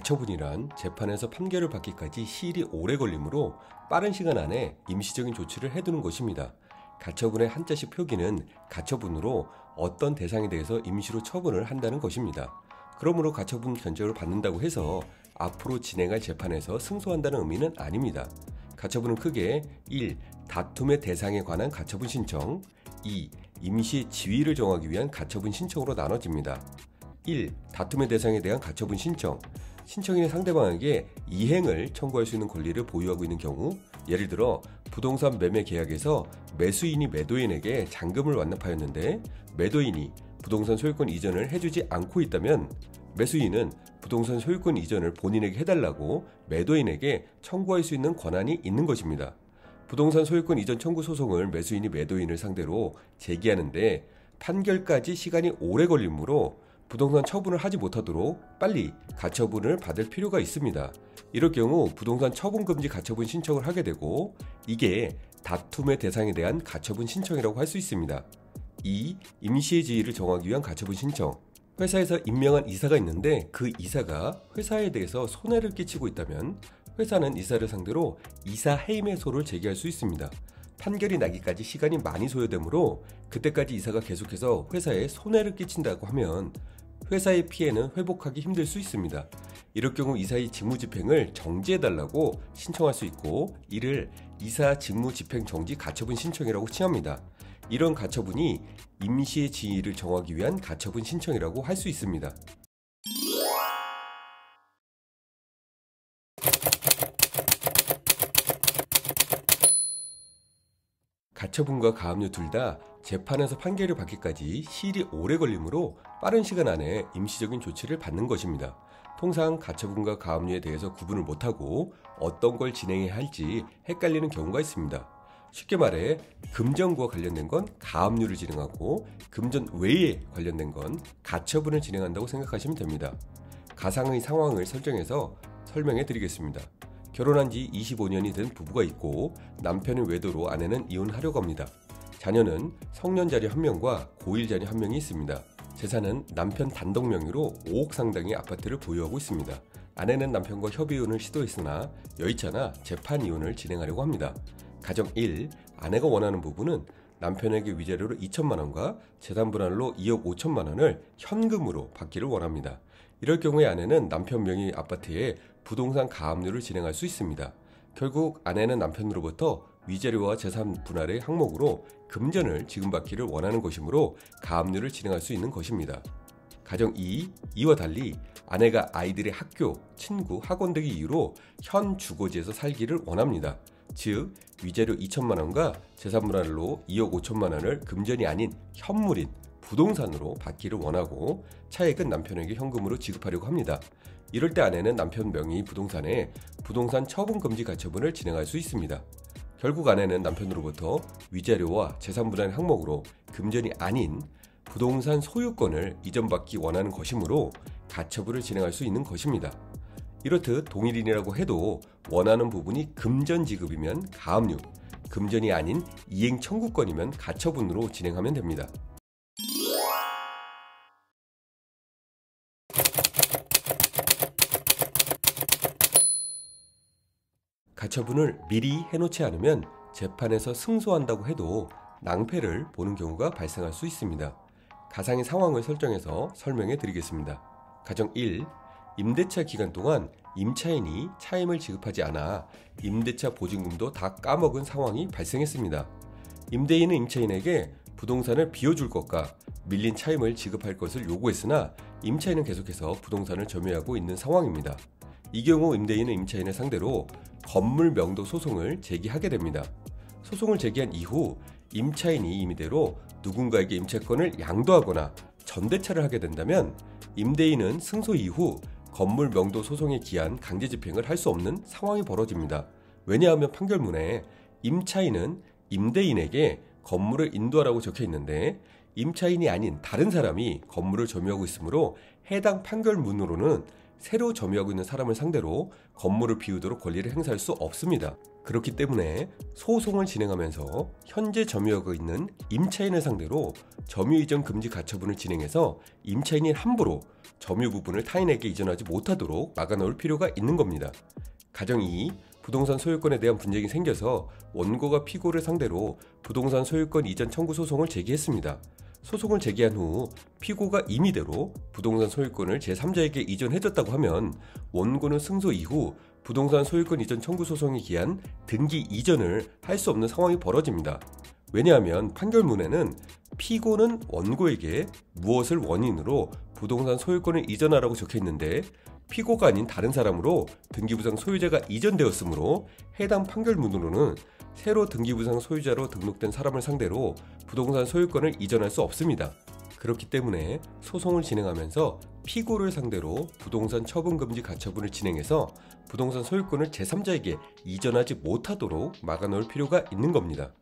가처분이란 재판에서 판결을 받기까지 시일이 오래 걸리므로 빠른 시간 안에 임시적인 조치를 해두는 것입니다. 가처분의 한자식 표기는 가처분으로 어떤 대상에 대해서 임시로 처분을 한다는 것입니다. 그러므로 가처분 견적을 받는다고 해서 앞으로 진행할 재판에서 승소한다는 의미는 아닙니다. 가처분은 크게 1. 다툼의 대상에 관한 가처분 신청, 2. 임시 지위를 정하기 위한 가처분 신청으로 나눠집니다. 1. 다툼의 대상에 대한 가처분 신청. 신청인의 상대방에게 이행을 청구할 수 있는 권리를 보유하고 있는 경우, 예를 들어 부동산 매매 계약에서 매수인이 매도인에게 잔금을 완납하였는데 매도인이 부동산 소유권 이전을 해주지 않고 있다면 매수인은 부동산 소유권 이전을 본인에게 해달라고 매도인에게 청구할 수 있는 권한이 있는 것입니다. 부동산 소유권 이전 청구 소송을 매수인이 매도인을 상대로 제기하는데 판결까지 시간이 오래 걸리므로 부동산 처분을 하지 못하도록 빨리 가처분을 받을 필요가 있습니다. 이럴 경우 부동산 처분금지 가처분 신청을 하게 되고 이게 다툼의 대상에 대한 가처분 신청이라고 할 수 있습니다. 2. 임시의 지위를 정하기 위한 가처분 신청. 회사에서 임명한 이사가 있는데 그 이사가 회사에 대해서 손해를 끼치고 있다면 회사는 이사를 상대로 이사 해임해소를 제기할 수 있습니다. 판결이 나기까지 시간이 많이 소요되므로 그때까지 이사가 계속해서 회사에 손해를 끼친다고 하면 회사의 피해는 회복하기 힘들 수 있습니다. 이럴 경우 이사의 직무집행을 정지해달라고 신청할 수 있고 이를 이사 직무집행 정지 가처분 신청이라고 칭합니다. 이런 가처분이 임시의 지위를 정하기 위한 가처분 신청이라고 할 수 있습니다. 가처분과 가압류 둘 다 재판에서 판결을 받기까지 시일이 오래 걸리므로 빠른 시간 안에 임시적인 조치를 받는 것입니다. 통상 가처분과 가압류에 대해서 구분을 못하고 어떤 걸 진행해야 할지 헷갈리는 경우가 있습니다. 쉽게 말해 금전과 관련된 건 가압류를 진행하고 금전 외에 관련된 건 가처분을 진행한다고 생각하시면 됩니다. 가상의 상황을 설정해서 설명해 드리겠습니다. 결혼한 지 25년이 된 부부가 있고 남편은 외도로 아내는 이혼하려고 합니다. 자녀는 성년 자녀 1명과 고1 자녀 1명이 있습니다. 재산은 남편 단독 명의로 5억 상당의 아파트를 보유하고 있습니다. 아내는 남편과 협의 이혼을 시도했으나 여의치않아 재판 이혼을 진행하려고 합니다. 가정 1. 아내가 원하는 부분은 남편에게 위자료로 2천만 원과 재산 분할로 2억 5천만 원을 현금으로 받기를 원합니다. 이럴 경우에 아내는 남편 명의 아파트에 부동산 가압류를 진행할 수 있습니다. 결국 아내는 남편으로부터 위자료와 재산 분할의 항목으로 금전을 지급받기를 원하는 것이므로 가압류를 진행할 수 있는 것입니다. 가정 2. 이와 달리 아내가 아이들의 학교, 친구, 학원 등의 이유로 현 주거지에서 살기를 원합니다. 즉 위자료 2천만 원과 재산 분할로 2억 5천만 원을 금전이 아닌 현물인 부동산으로 받기를 원하고 차액은 남편에게 현금으로 지급하려고 합니다. 이럴 때 아내는 남편 명의 부동산에 부동산 처분금지 가처분을 진행할 수 있습니다. 결국 아내는 남편으로부터 위자료와 재산 분할 항목으로 금전이 아닌 부동산 소유권을 이전받기 원하는 것이므로 가처분을 진행할 수 있는 것입니다. 이렇듯 동일인이라고 해도 원하는 부분이 금전 지급이면 가압류, 금전이 아닌 이행 청구권이면 가처분으로 진행하면 됩니다. 가처분을 미리 해놓지 않으면 재판에서 승소한다고 해도 낭패를 보는 경우가 발생할 수 있습니다. 가상의 상황을 설정해서 설명해 드리겠습니다. 가정 1. 임대차 기간 동안 임차인이 차임을 지급하지 않아 임대차 보증금도 다 까먹은 상황이 발생했습니다. 임대인은 임차인에게 부동산을 비워줄 것과 밀린 차임을 지급할 것을 요구했으나 임차인은 계속해서 부동산을 점유하고 있는 상황입니다. 이 경우 임대인은 임차인을 상대로 건물 명도 소송을 제기하게 됩니다. 소송을 제기한 이후 임차인이 임의대로 누군가에게 임차권을 양도하거나 전대차를 하게 된다면 임대인은 승소 이후 건물 명도 소송에 기한 강제 집행을 할 수 없는 상황이 벌어집니다. 왜냐하면 판결문에 임차인은 임대인에게 건물을 인도하라고 적혀 있는데 임차인이 아닌 다른 사람이 건물을 점유하고 있으므로 해당 판결문으로는 새로 점유하고 있는 사람을 상대로 건물을 비우도록 권리를 행사할 수 없습니다. 그렇기 때문에 소송을 진행하면서 현재 점유하고 있는 임차인을 상대로 점유 이전 금지 가처분을 진행해서 임차인이 함부로 점유 부분을 타인에게 이전하지 못하도록 막아놓을 필요가 있는 겁니다. 가정 2. 부동산 소유권에 대한 분쟁이 생겨서 원고가 피고를 상대로 부동산 소유권 이전 청구 소송을 제기했습니다. 소송을 제기한 후 피고가 임의대로 부동산 소유권을 제3자에게 이전해줬다고 하면 원고는 승소 이후 부동산 소유권 이전 청구 소송에 기한 등기 이전을 할 수 없는 상황이 벌어집니다. 왜냐하면 판결문에는 피고는 원고에게 무엇을 원인으로 부동산 소유권을 이전하라고 적혀있는데 피고가 아닌 다른 사람으로 등기부상 소유자가 이전되었으므로 해당 판결문으로는 새로 등기부상 소유자로 등록된 사람을 상대로 부동산 소유권을 이전할 수 없습니다. 그렇기 때문에 소송을 진행하면서 피고를 상대로 부동산 처분금지 가처분을 진행해서 부동산 소유권을 제3자에게 이전하지 못하도록 막아놓을 필요가 있는 겁니다.